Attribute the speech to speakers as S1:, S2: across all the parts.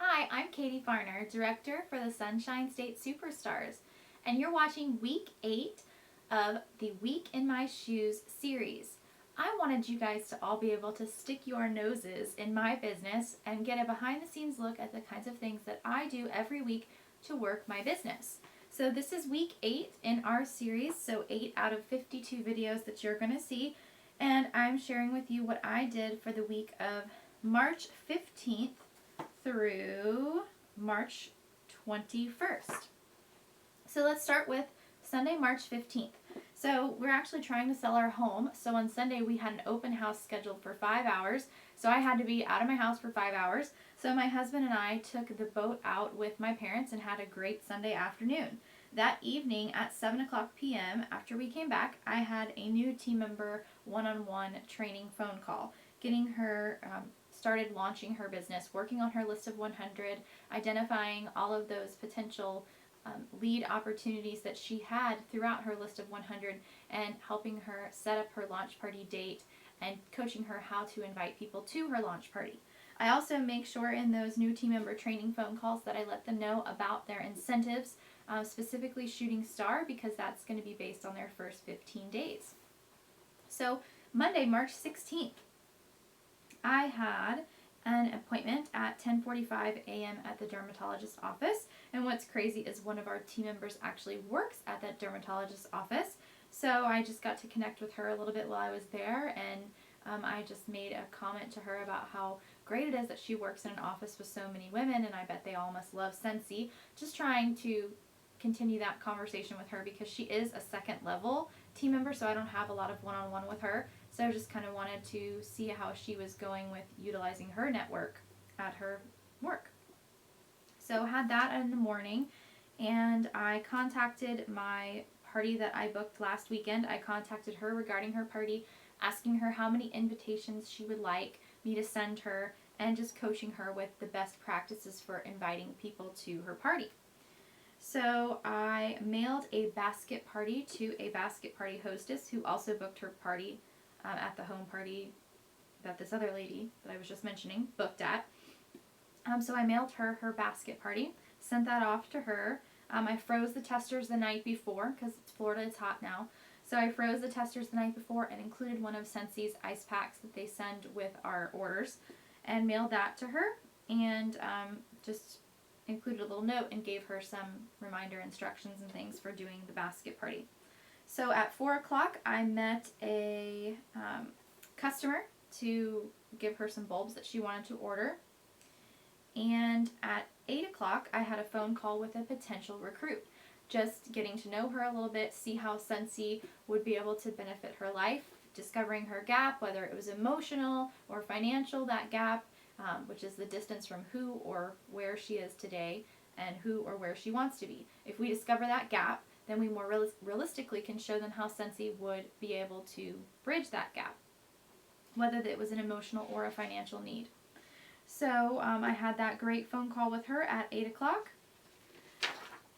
S1: Hi, I'm Katie Farner, Director for the Sunshine State Superstars, and you're watching Week 8 of the Week in My Shoes series. I wanted you guys to all be able to stick your noses in my business and get a behind the scenes look at the kinds of things that I do every week to work my business. So this is Week 8 in our series, so 8 out of 52 videos that you're going to see, and I'm sharing with you what I did for the week of March 15th through March 21st. So let's start with Sunday, March 15th. So we're actually trying to sell our home. So on Sunday we had an open house scheduled for 5 hours. So I had to be out of my house for 5 hours. So my husband and I took the boat out with my parents and had a great Sunday afternoon. That evening at 7 o'clock p.m., after we came back, I had a new team member one-on-one training phone call, getting her started launching her business, working on her list of 100, identifying all of those potential lead opportunities that she had throughout her list of 100, and helping her set up her launch party date and coaching her how to invite people to her launch party. I also make sure in those new team member training phone calls that I let them know about their incentives, specifically Shooting Star, because that's going to be based on their first 15 days. So Monday, March 16th, I had an appointment at 10:45 a.m. at the dermatologist's office, and what's crazy is one of our team members actually works at that dermatologist's office, so I just got to connect with her a little bit while I was there, and I just made a comment to her about how great it is that she works in an office with so many women, and I bet they all must love Scentsy. Just trying to continue that conversation with her because she is a second level team member, so I don't have a lot of one-on-one with her. So I just kind of wanted to see how she was going with utilizing her network at her work. So had that in the morning, and I contacted my party that I booked last weekend. I contacted her regarding her party, asking her how many invitations she would like me to send her, and just coaching her with the best practices for inviting people to her party. So I mailed a basket party to a basket party hostess who also booked her party at the home party that this other lady that I was just mentioning booked at. So I mailed her her basket party, sent that off to her. I froze the testers the night before because it's Florida, it's hot now. So I froze the testers the night before and included one of Scentsy's ice packs that they send with our orders, and mailed that to her, and just included a little note and gave her some reminder instructions and things for doing the basket party. So at 4 o'clock, I met a customer to give her some bulbs that she wanted to order. And at 8 o'clock, I had a phone call with a potential recruit, just getting to know her a little bit, see how Scentsy would be able to benefit her life, discovering her gap, whether it was emotional or financial, that gap, which is the distance from who or where she is today and who or where she wants to be. If we discover that gap, then we more realistically can show them how Scentsy would be able to bridge that gap, whether it was an emotional or a financial need. So I had that great phone call with her at 8 o'clock.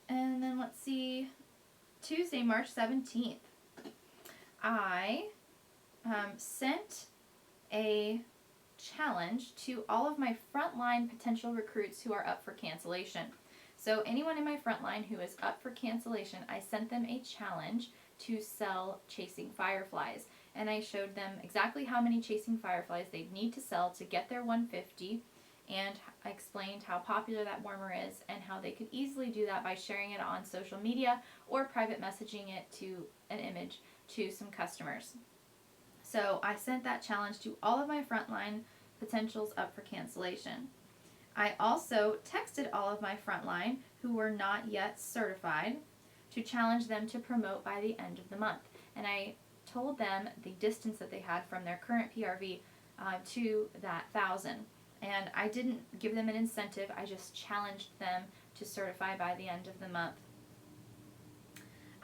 S1: And then let's see, Tuesday, March 17th, I sent a challenge to all of my frontline potential recruits who are up for cancellation. So anyone in my frontline who is up for cancellation, I sent them a challenge to sell Chasing Fireflies. And I showed them exactly how many Chasing Fireflies they'd need to sell to get their 150, and I explained how popular that warmer is and how they could easily do that by sharing it on social media or private messaging it to an image to some customers. So I sent that challenge to all of my frontline potentials up for cancellation. I also texted all of my frontline who were not yet certified to challenge them to promote by the end of the month. And I told them the distance that they had from their current PRV to that 1,000. And I didn't give them an incentive, I just challenged them to certify by the end of the month.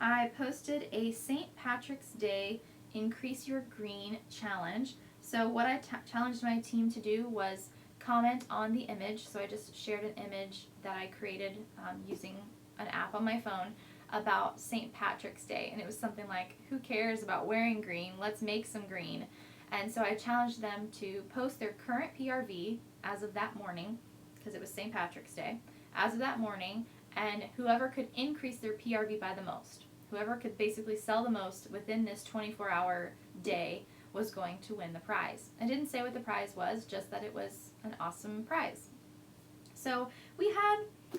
S1: I posted a St. Patrick's Day Increase Your Green challenge. So what I challenged my team to do was comment on the image. So I just shared an image that I created using an app on my phone about St. Patrick's Day. And it was something like, who cares about wearing green? Let's make some green. And so I challenged them to post their current PRV as of that morning, because because it was St. Patrick's Day, as of that morning, and whoever could increase their PRV by the most, whoever could basically sell the most within this 24-hour day was going to win the prize. I didn't say what the prize was, just that it was an awesome prize. So we had,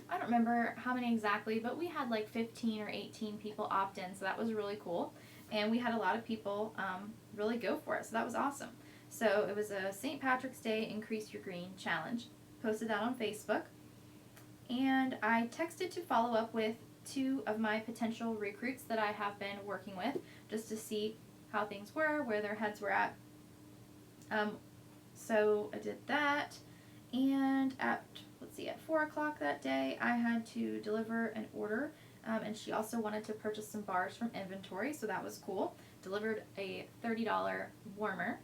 S1: I don't remember how many exactly, but we had like 15 or 18 people opt in, so that was really cool. And we had a lot of people really go for it, so that was awesome. So it was a St. Patrick's Day Increase Your Green Challenge. Posted that on Facebook. And I texted to follow up with 2 of my potential recruits that I have been working with, just to see how things were, where their heads were at. So I did that, and at 4 o'clock that day, I had to deliver an order, and she also wanted to purchase some bars from inventory, so that was cool. Delivered a $30 warmer,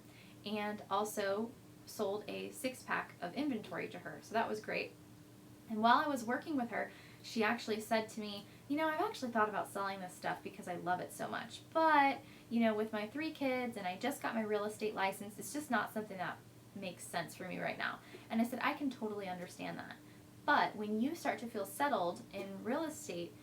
S1: and also sold a 6-pack of inventory to her, so that was great. And while I was working with her, she actually said to me, I've actually thought about selling this stuff because I love it so much, but, with my 3 kids and I just got my real estate license, it's just not something that makes sense for me right now. And I said, I can totally understand that. But when you start to feel settled in real estate,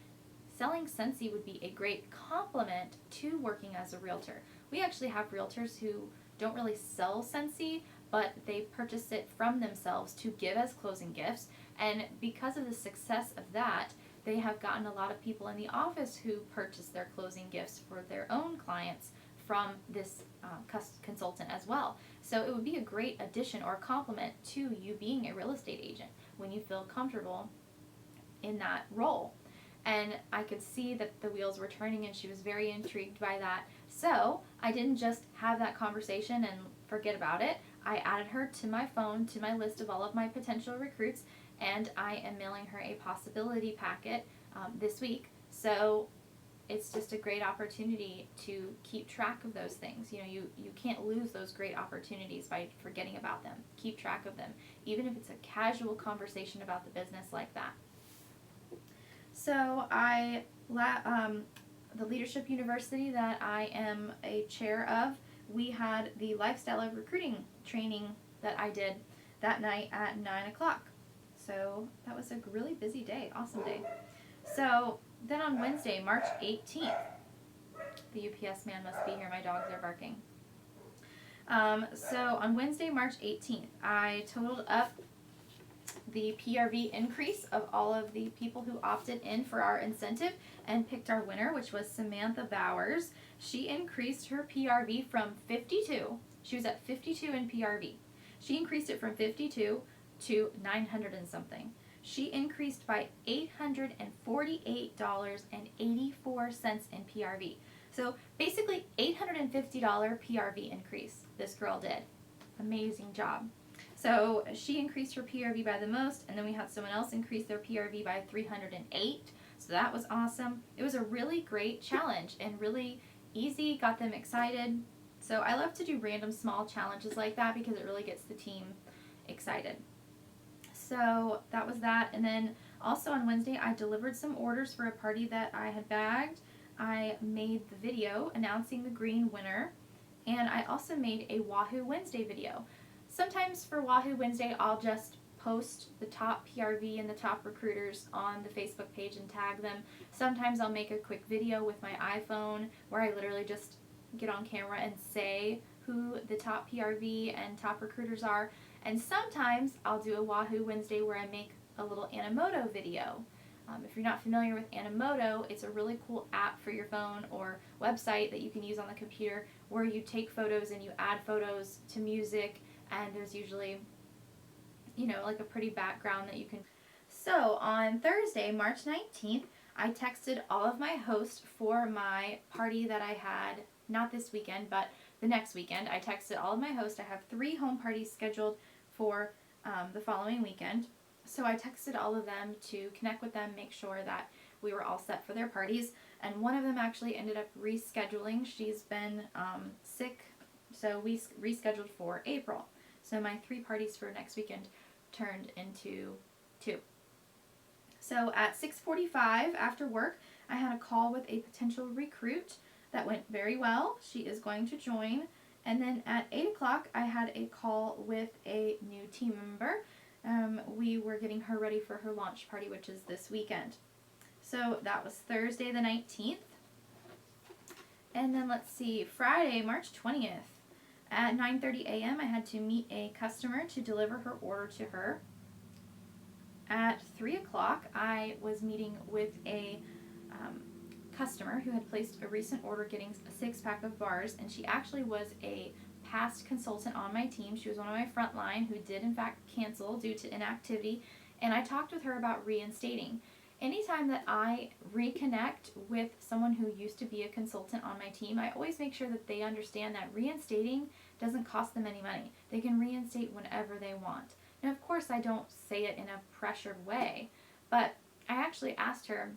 S1: selling Scentsy would be a great complement to working as a realtor. We actually have realtors who don't really sell Scentsy, but they purchase it from themselves to give as closing gifts. And because of the success of that, they have gotten a lot of people in the office who purchase their closing gifts for their own clients from this consultant as well. So it would be a great addition or complement to you being a real estate agent when you feel comfortable in that role. And I could see that the wheels were turning, and she was very intrigued by that. So I didn't just have that conversation and forget about it. I added her to my phone, to my list of all of my potential recruits, and I am mailing her a possibility packet this week. So it's just a great opportunity to keep track of those things. You can't lose those great opportunities by forgetting about them. Keep track of them, even if it's a casual conversation about the business like that. So the Leadership University that I am a chair of, we had the Lifestyle of Recruiting training that I did that night at 9 o'clock. So that was a really busy day, awesome day. So then on Wednesday, March 18th, the UPS man must be here, my dogs are barking. So on Wednesday, March 18th, I totaled up the PRV increase of all of the people who opted in for our incentive and picked our winner, which was Samantha Bowers. She increased her PRV from 52. She was at 52 in PRV. She increased it from 52 to 900 and something. She increased by $848.84 in PRV. So basically $850 PRV increase this girl did. Amazing job. So she increased her PRV by the most, and then we had someone else increase their PRV by 308. So that was awesome. It was a really great challenge and really easy, got them excited. So I love to do random small challenges like that because it really gets the team excited. So that was that. And then also on Wednesday, I delivered some orders for a party that I had bagged. I made the video announcing the green winner, and I also made a Wahoo Wednesday video. Sometimes for Wahoo Wednesday, I'll just post the top PRV and the top recruiters on the Facebook page and tag them. Sometimes I'll make a quick video with my iPhone where I literally just get on camera and say who the top PRV and top recruiters are. And sometimes I'll do a Wahoo Wednesday where I make a little Animoto video. If you're not familiar with Animoto, it's a really cool app for your phone or website that you can use on the computer where you take photos and you add photos to music, and there's usually, like a pretty background that you can. So on Thursday, March 19th, I texted all of my hosts for my party that I had, not this weekend, but the next weekend. I texted all of my hosts. I have 3 home parties scheduled for the following weekend. So I texted all of them to connect with them, make sure that we were all set for their parties. And one of them actually ended up rescheduling. She's been sick, so we rescheduled for April. So my 3 parties for next weekend turned into 2. So at 6:45 after work, I had a call with a potential recruit that went very well. She is going to join. And then at 8 o'clock, I had a call with a new team member. we were getting her ready for her launch party, which is this weekend. So that was Thursday the 19th. And then let's see, Friday, March 20th. At 9:30 a.m. I had to meet a customer to deliver her order to her. At 3 o'clock, I was meeting with a customer who had placed a recent order getting a 6-pack of bars, and she actually was a past consultant on my team. She was one of my frontline who did in fact cancel due to inactivity, and I talked with her about reinstating. Anytime that I reconnect with someone who used to be a consultant on my team, I always make sure that they understand that reinstating doesn't cost them any money. They can reinstate whenever they want. Now, of course, I don't say it in a pressured way, but I actually asked her,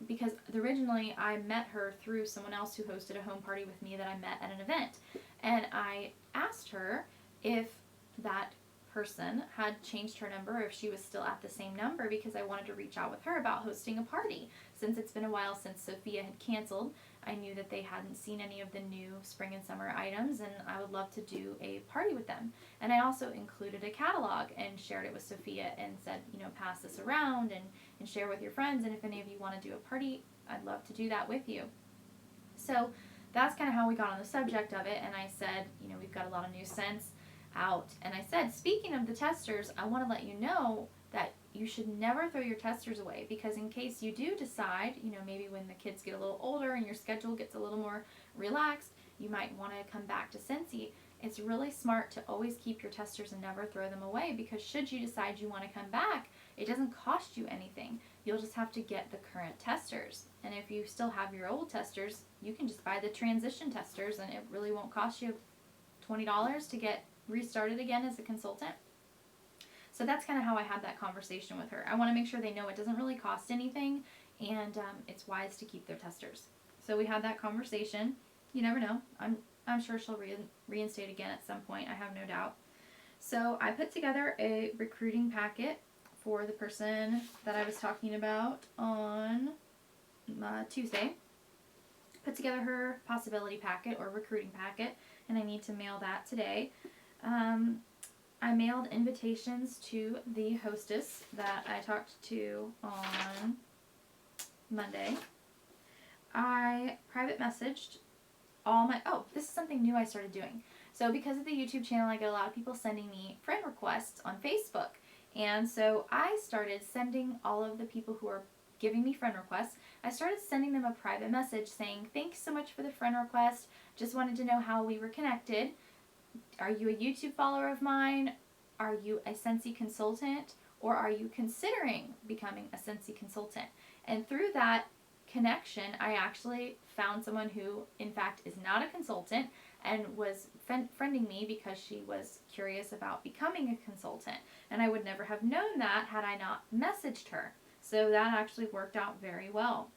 S1: because originally I met her through someone else who hosted a home party with me that I met at an event, and I asked her if that person had changed her number, or if she was still at the same number, because I wanted to reach out with her about hosting a party. Since it's been a while since Sophia had canceled, I knew that they hadn't seen any of the new spring and summer items, and I would love to do a party with them. And I also included a catalog and shared it with Sophia and said, pass this around and share with your friends, and if any of you want to do a party, I'd love to do that with you. So that's kind of how we got on the subject of it, and I said, we've got a lot of new scents out, and I said, speaking of the testers, I want to let you know that you should never throw your testers away, because in case you do decide, maybe when the kids get a little older and your schedule gets a little more relaxed, you might want to come back to Scentsy. It's really smart to always keep your testers and never throw them away, because should you decide you want to come back, it doesn't cost you anything. You'll just have to get the current testers. And if you still have your old testers, you can just buy the transition testers, and it really won't cost you $20 to get restarted again as a consultant. So that's kind of how I had that conversation with her. I want to make sure they know it doesn't really cost anything, and it's wise to keep their testers. So we had that conversation. You never know. I'm sure she'll reinstate again at some point. I have no doubt. So I put together a recruiting packet for the person that I was talking about on Tuesday. Put together her possibility packet or recruiting packet, and I need to mail that today. I mailed invitations to the hostess that I talked to on Monday. I private messaged all my, this is something new I started doing. So because of the YouTube channel, I get a lot of people sending me friend requests on Facebook. And so I started sending all of the people who are giving me friend requests, I started sending them a private message saying, thanks so much for the friend request. Just wanted to know how we were connected. Are you a YouTube follower of mine? Are you a Scentsy consultant? Or are you considering becoming a Scentsy consultant? And through that connection, I actually found someone who, in fact, is not a consultant and was friending me because she was curious about becoming a consultant. And I would never have known that had I not messaged her. So that actually worked out very well.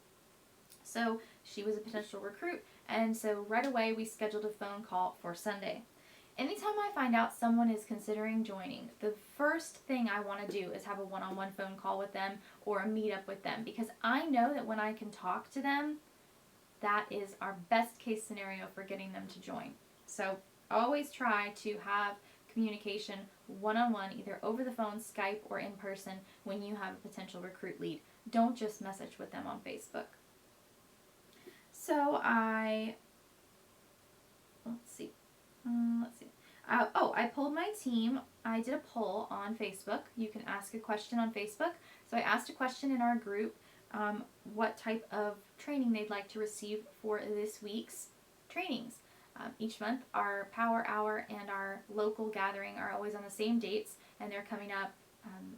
S1: So she was a potential recruit. And so right away we scheduled a phone call for Sunday. Anytime I find out someone is considering joining, the first thing I want to do is have a one-on-one phone call with them or a meetup with them, because I know that when I can talk to them, that is our best case scenario for getting them to join. So always try to have communication one-on-one, either over the phone, Skype, or in person when you have a potential recruit lead. Don't just message with them on Facebook. So I pulled my team. I did a poll on Facebook. You can ask a question on Facebook. So I asked a question in our group, what type of training they'd like to receive for this week's trainings. Each month, our Power Hour and our local gathering are always on the same dates, and they're coming up.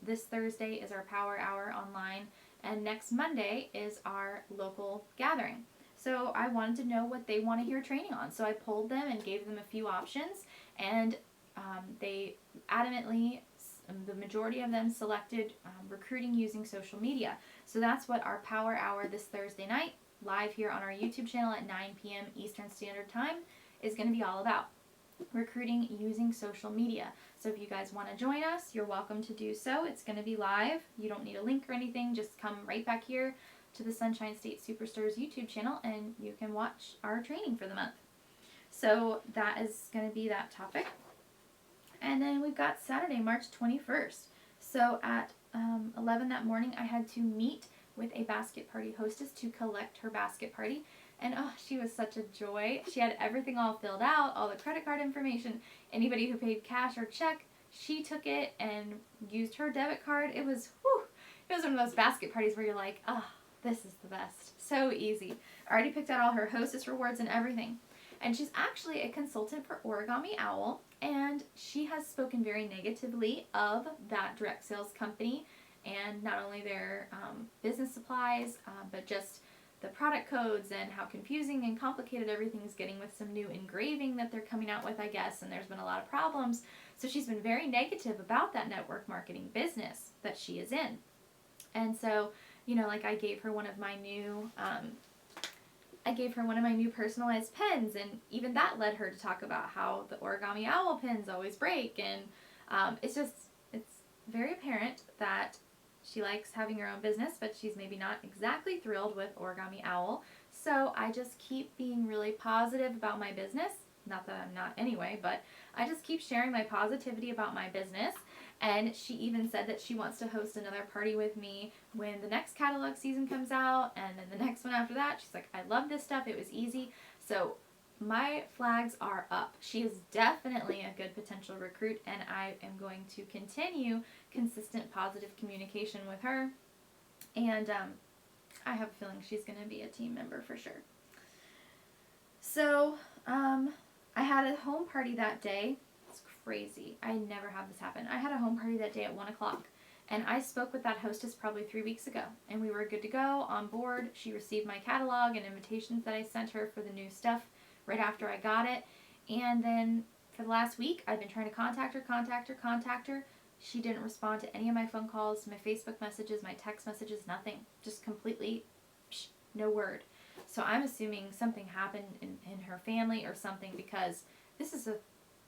S1: This Thursday is our Power Hour online, and next Monday is our local gathering. So I wanted to know what they want to hear training on. So I polled them and gave them a few options, and they adamantly, the majority of them selected recruiting using social media. So that's what our Power Hour this Thursday night, live here on our YouTube channel at 9 p.m. Eastern Standard Time, is going to be all about. Recruiting using social media. So if you guys want to join us, you're welcome to do so. It's going to be live. You don't need a link or anything. Just come right back here to the Sunshine State Superstars YouTube channel and you can watch our training for the month. So that is going to be that topic. And And then we've got Saturday, March 21st. So at 11 that morning, I had to meet with a basket party hostess to collect her basket party. And oh, she was such a joy. She had everything all filled out, all the credit card information. Anybody who paid cash or check, she took it and used her debit card. It was one of those basket parties where you're like, oh, this is the best. So easy. I already picked out all her hostess rewards and everything. And she's actually a consultant for Origami Owl, and she has spoken very negatively of that direct sales company, and not only their business supplies, but just the product codes and how confusing and complicated everything is getting with some new engraving that they're coming out with, I guess, and there's been a lot of problems. So she's been very negative about that network marketing business that she is in. And so, like I gave her one of my new personalized pens, and even that led her to talk about how the Origami Owl pens always break, and it's very apparent that she likes having her own business, but she's maybe not exactly thrilled with Origami Owl. So I just keep being really positive about my business. Not that I'm not anyway, but I just keep sharing my positivity about my business. And she even said that she wants to host another party with me when the next catalog season comes out, and then the next one after that. She's like, I love this stuff. It was easy. So my flags are up. She is definitely a good potential recruit, and I am going to continue consistent positive communication with her. And I have a feeling she's going to be a team member for sure. So I had a home party that day. Crazy. I never have this happen. I had a home party that day at 1 o'clock, and I spoke with that hostess probably 3 weeks ago, and we were good to go on board. She received my catalog and invitations that I sent her for the new stuff right after I got it, and then for the last week I've been trying to contact her. She didn't respond to any of my phone calls, my Facebook messages, my text messages, nothing. Just completely no word. So I'm assuming something happened in her family or something, because this is a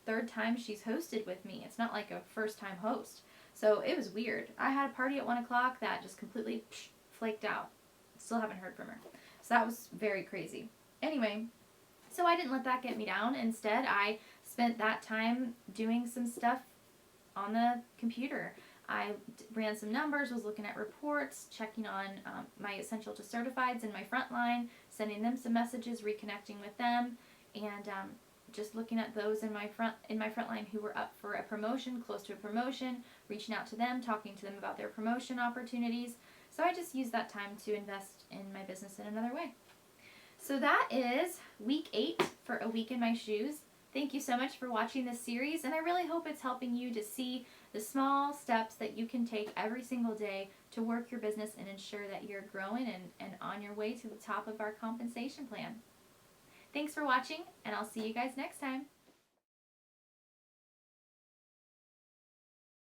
S1: third time she's hosted with me. It's not like a first time host. So it was weird. I had a party at 1 o'clock that just completely flaked out. Still haven't heard from her. So that was very crazy. Anyway, so I didn't let that get me down. Instead, I spent that time doing some stuff on the computer. I ran some numbers, was looking at reports, checking on my Essential to Certifieds in my front line, sending them some messages, reconnecting with them, and just looking at those in my front line who were up for a promotion, close to a promotion, reaching out to them, talking to them about their promotion opportunities. So I just used that time to invest in my business in another way. So that is week 8 for A Week in My Shoes. Thank you so much for watching this series, and I really hope it's helping you to see the small steps that you can take every single day to work your business and ensure that you're growing and on your way to the top of our compensation plan. Thanks for watching, and I'll see you guys next time.